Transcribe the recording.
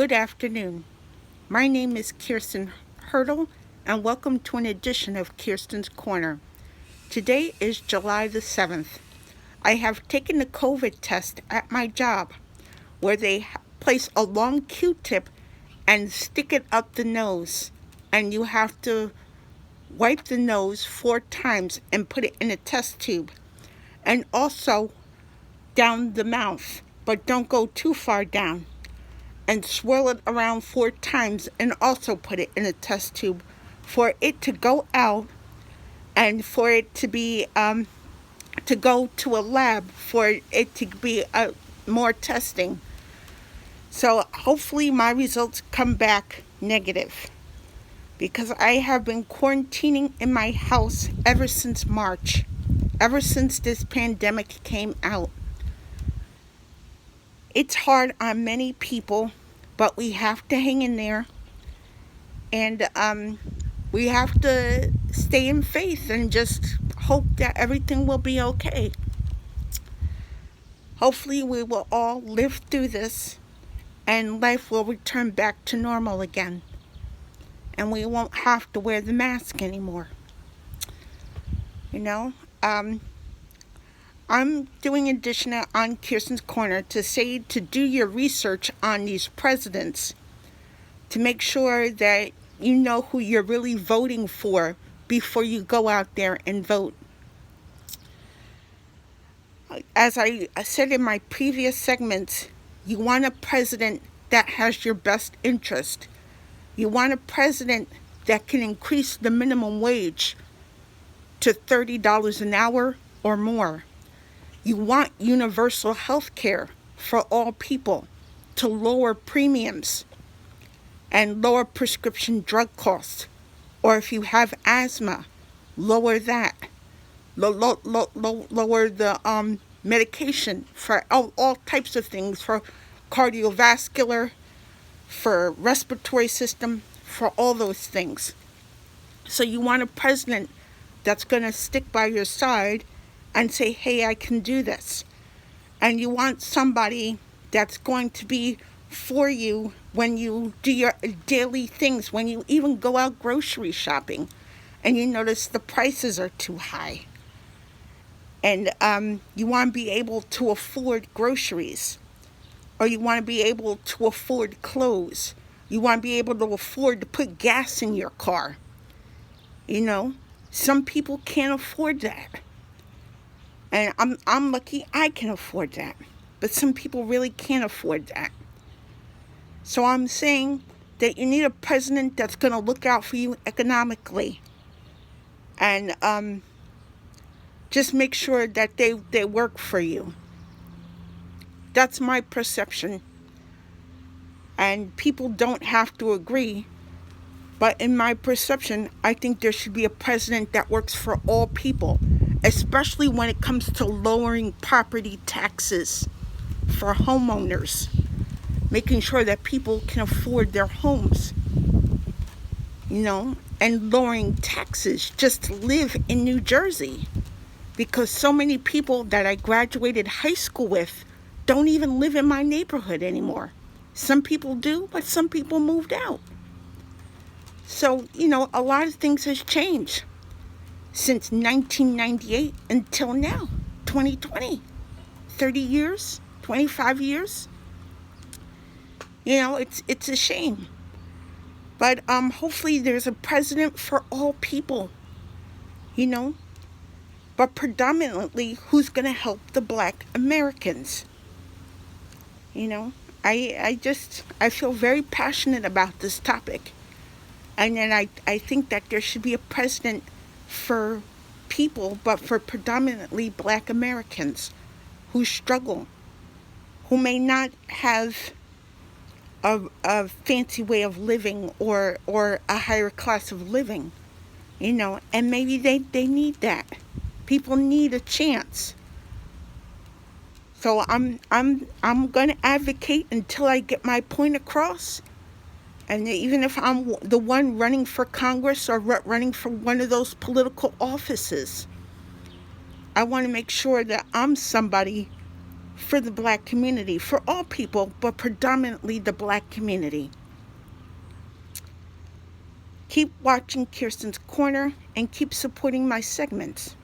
Good afternoon. My name is Kirsten Hurdle, and welcome to an edition of Kirsten's Corner. Today is July the 7th. I have taken the COVID test at my job, where they place a long Q-tip and stick it up the nose, and you have to wipe the nose 4 times and put it in a test tube, and also down the mouth, but don't go too far down, and swirl it around 4 times and also put it in a test tube for it to go out and for it to be to go to a lab for it to be more testing. So hopefully my results come back negative, because I have been quarantining in my house ever since March, ever since this pandemic came out. It's hard on many people, but we have to hang in there, and we have to stay in faith and just hope that everything will be okay. Hopefully we will all live through this and life will return back to normal again, and we won't have to wear the mask anymore. I'm doing an edition on Kirsten's Corner to say to do your research on these presidents, to make sure that you know who you're really voting for before you go out there and vote. As I said in my previous segments, you want a president that has your best interest. You want a president that can increase the minimum wage to $30 an hour or more. You want universal health care for all people, to lower premiums and lower prescription drug costs. Or if you have asthma, lower that. Lower the medication for all types of things, for cardiovascular, for respiratory system, for all those things. So you want a president that's going to stick by your side and say, hey, I can do this. And you want somebody that's going to be for you when you do your daily things, when you even go out grocery shopping and you notice the prices are too high. And you want to be able to afford groceries, or you want to be able to afford clothes. You want to be able to afford to put gas in your car. Some people can't afford that. And I'm lucky I can afford that. But some people really can't afford that. So I'm saying that you need a president that's going to look out for you economically. And just make sure that they work for you. That's my perception. And people don't have to agree. But in my perception, I think there should be a president that works for all people, especially when it comes to lowering property taxes for homeowners, making sure that people can afford their homes, and lowering taxes just to live in New Jersey, because so many people that I graduated high school with don't even live in my neighborhood anymore. Some people do, but some people moved out. So, a lot of things has changed since 1998 until now, 2020, 30 years, 25 years. It's a shame. But hopefully there's a president for all people, but predominantly who's going to help the Black Americans. I feel very passionate about this topic. And then I think that there should be a president for people, but for predominantly Black Americans who struggle, who may not have a fancy way of living or a higher class of living, and maybe they need that. People need a chance. So I'm going to advocate until I get my point across. And even if I'm the one running for Congress or running for one of those political offices, I want to make sure that I'm somebody for the Black community, for all people, but predominantly the Black community. Keep watching Kirsten's Corner and keep supporting my segments.